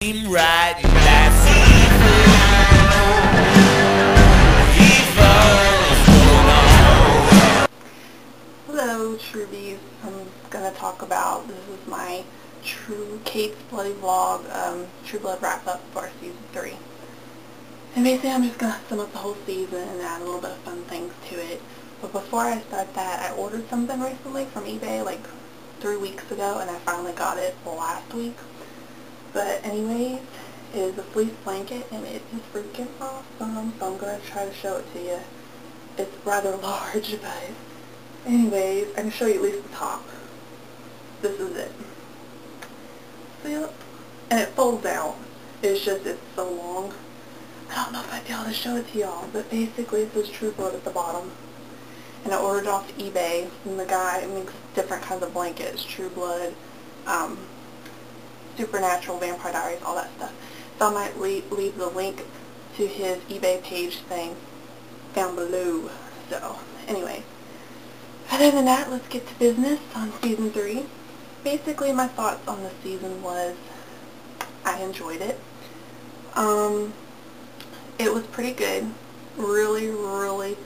Right, that's Hello, Truebies. I'm going to talk about, this is my True Kate's Bloody Vlog, True Blood wrap-up for Season 3. And basically I'm just going to sum up the whole season and add a little bit of fun things to it. But before I start that, I ordered something recently from eBay like 3 weeks ago, and I finally got it last week. But anyways, it is a fleece blanket, and it is freaking awesome, so I'm going to try to show it to you. It's rather large, but anyways, I can show you at least the top. This is it. See it? And it folds out. It's just, it's so long. I don't know if I'd be able to show it to y'all, but basically it says True Blood at the bottom. And I ordered it off eBay from the guy. Makes different kinds of blankets, True Blood, Supernatural, Vampire Diaries, all that stuff. So I might leave the link to his eBay page thing down below. So, anyway. Other than that, let's get to business on Season 3. Basically, my thoughts on the season was, I enjoyed it. It was pretty good. Really,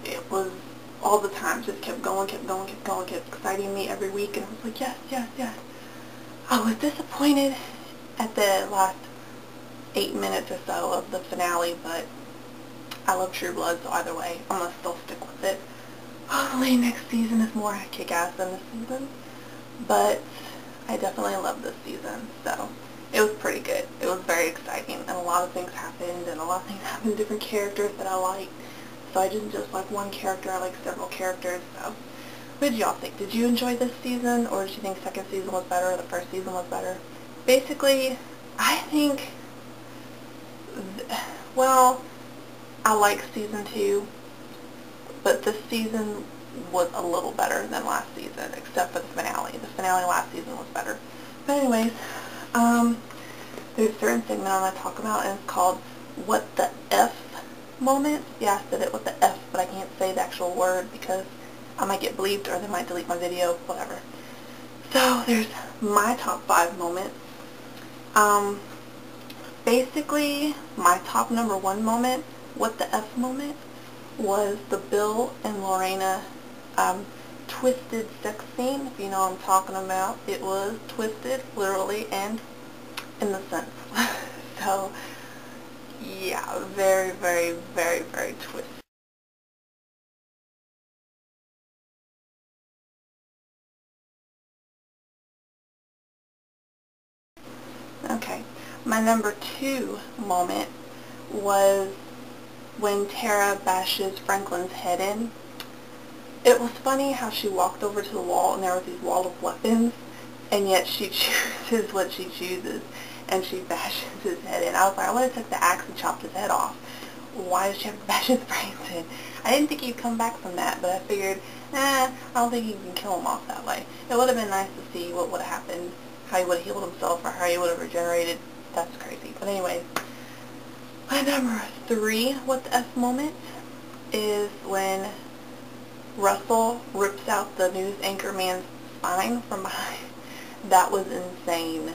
it was all the time. Just kept going, kept exciting me every week, and I was like, yes. I was disappointed at the last 8 minutes or so of the finale, but I love True Blood, so either way, I'm going to still stick with it. Hopefully next season is more kick-ass than this season, but I definitely love this season, so it was pretty good. It was very exciting, and a lot of things happened, and a lot of things happened to different characters that I liked, so I didn't just like one character, I liked several characters, so what did y'all think? Did you enjoy this season, or did you think second season was better, or the first season was better? Basically, I think, well, I like Season 2, but this season was a little better than last season, except for the finale. The finale last season was better. But anyways, there's a certain segment I'm going to talk about, and it's called What the F moment. Yeah, I said it with the F, but I can't say the actual word because I might get bleeped or they might delete my video, whatever. So there's my top 5 moments. Basically, my top number 1 moment, what the F moment, was the Bill and Lorena twisted sex scene, if you know what I'm talking about. It was twisted, literally, and in the sense. So, yeah, very twisted. Okay, my number 2 moment was when Tara bashes Franklin's head in. It was funny how she walked over to the wall and there was these wall of weapons, and yet she chooses what she chooses, and she bashes his head in. I was like, I would have took the axe and chopped his head off. Why does she have to bash his brains in? I didn't think he'd come back from that, but I figured, I don't think you can kill him off that way. It would have been nice to see what would have happened, how he would have healed himself, or how he would have regenerated. That's crazy. But anyways, my number 3 what the F moment is when Russell rips out the news anchor man's spine from behind. That was insane.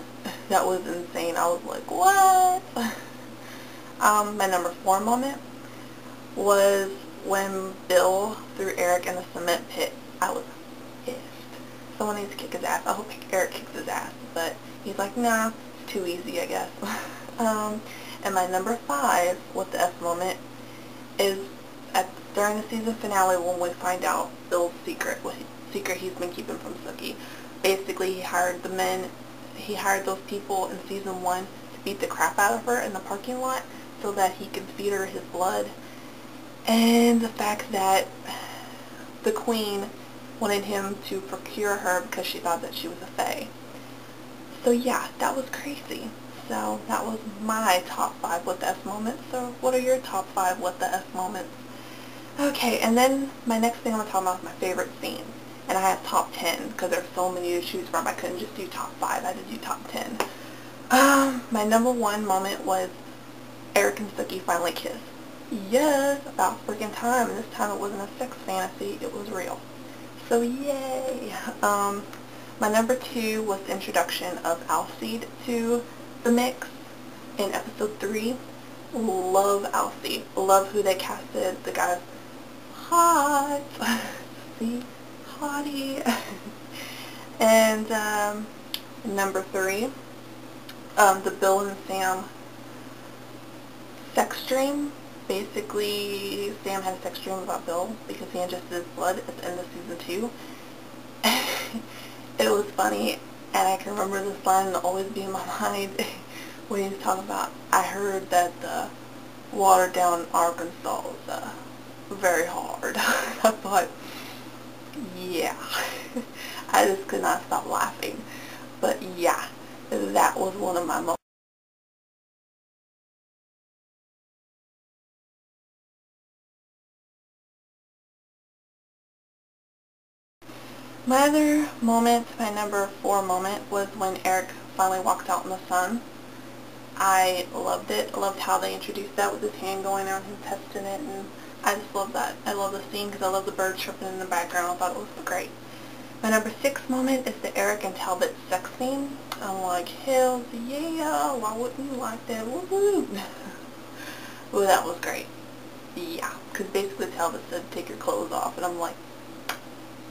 That was insane. I was like, what? My number 4 moment was when Bill threw Eric in the cement pit. I was pissed. Someone needs to kick his ass. I hope Eric kicks his ass, but he's like, nah, it's too easy, I guess. And my number 5, what the F moment, is during the season finale when we find out Bill's secret, what secret he's been keeping from Sookie. Basically, he hired those people in season 1 to beat the crap out of her in the parking lot so that he could feed her his blood. And the fact that the queen wanted him to procure her because she thought that she was a fae. So yeah, that was crazy. So that was my top 5 what the F moments. So what are your top 5 what the F moments? Okay, and then my next thing I'm going to talk about is my favorite scenes. And I have top 10 because there's so many to choose from. I couldn't just do top 5. I had to do top 10. My number 1 moment was Eric and Sookie finally kissed. Yes, about freaking time. And this time it wasn't a sex fantasy. It was real. So yay. My number 2 was the introduction of Alcide to the mix in episode 3. Love Alfie. Love who they casted. The guy's hot. See? Hottie. And number 3, the Bill and Sam sex dream. Basically, Sam had a sex dream about Bill because he ingested his blood at the end of season 2. It was funny, and I can remember this line and it'll always be in my mind when he's talking about, I heard that the water down in Arkansas is very hard. I thought, yeah. I just could not stop laughing. But yeah, that was one of my moments. My other moment, my number 4 moment, was when Eric finally walked out in the sun. I loved it. I loved how they introduced that with his hand going out and testing it, and I just love that. I love the scene because I love the birds chirping in the background. I thought it was great. My number 6 moment is the Eric and Talbot sex scene. I'm like, hell yeah, why wouldn't you like that? Woo-woo. Well, that was great. Yeah, because basically Talbot said, take your clothes off, and I'm like,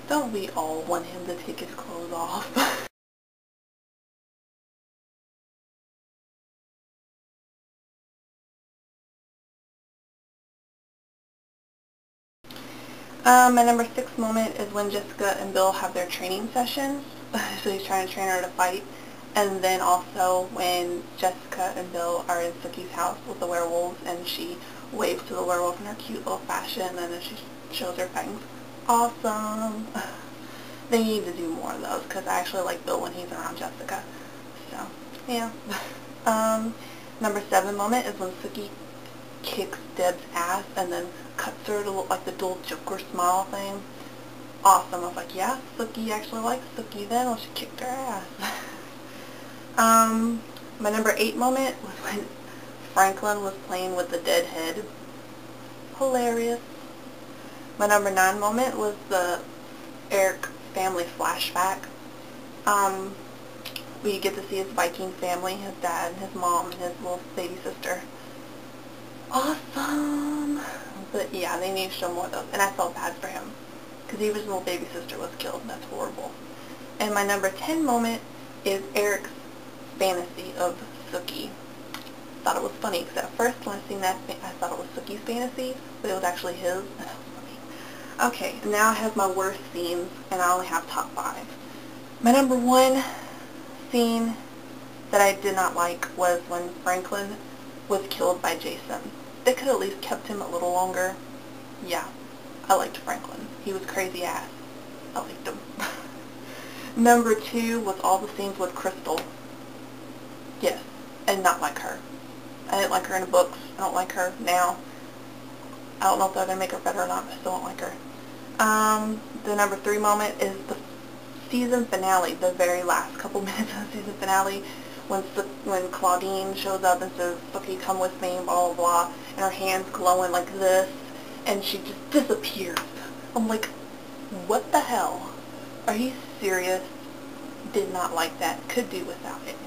don't we all want him to take his clothes off? My number 6 moment is when Jessica and Bill have their training sessions. So he's trying to train her to fight. And then also when Jessica and Bill are in Sookie's house with the werewolves and she waves to the werewolf in her cute little fashion and then she shows her fangs. Awesome! They need to do more of those because I actually like Bill when he's around Jessica. So, yeah. Number 7 moment is when Sookie kicks Deb's ass and then cuts her to look like the dual Joker smile thing. Awesome. I was like, yeah, Sookie actually likes Sookie then when she kicked her ass. My number 8 moment was when Franklin was playing with the dead head. Hilarious. My number 9 moment was the Eric family flashback. We get to see his Viking family, his dad, his mom, and his little baby sister. Awesome! But yeah, they need to show more of those. And I felt bad for him, because even his little baby sister was killed. That's horrible. And my number 10 moment is Eric's fantasy of Sookie. Thought it was funny, because at first when I seen that, I thought it was Sookie's fantasy, but it was actually his. And that was funny. Okay, now I have my worst scenes, and I only have top 5. My number 1 scene that I did not like was when Franklin was killed by Jason. They could at least kept him a little longer. Yeah, I liked Franklin. He was crazy ass. I liked him. Number 2 was all the scenes with Crystal. Yes, and not like her. I didn't like her in the books. I don't like her now. I don't know if they're going to make her better or not, but I still don't like her. The number 3 moment is the season finale, the very last couple minutes of the season finale, when Claudine shows up and says, Sookie, come with me, blah, blah, blah, and her hand's glowing like this, and she just disappears. I'm like, what the hell? Are you serious? Did not like that. Could do without it.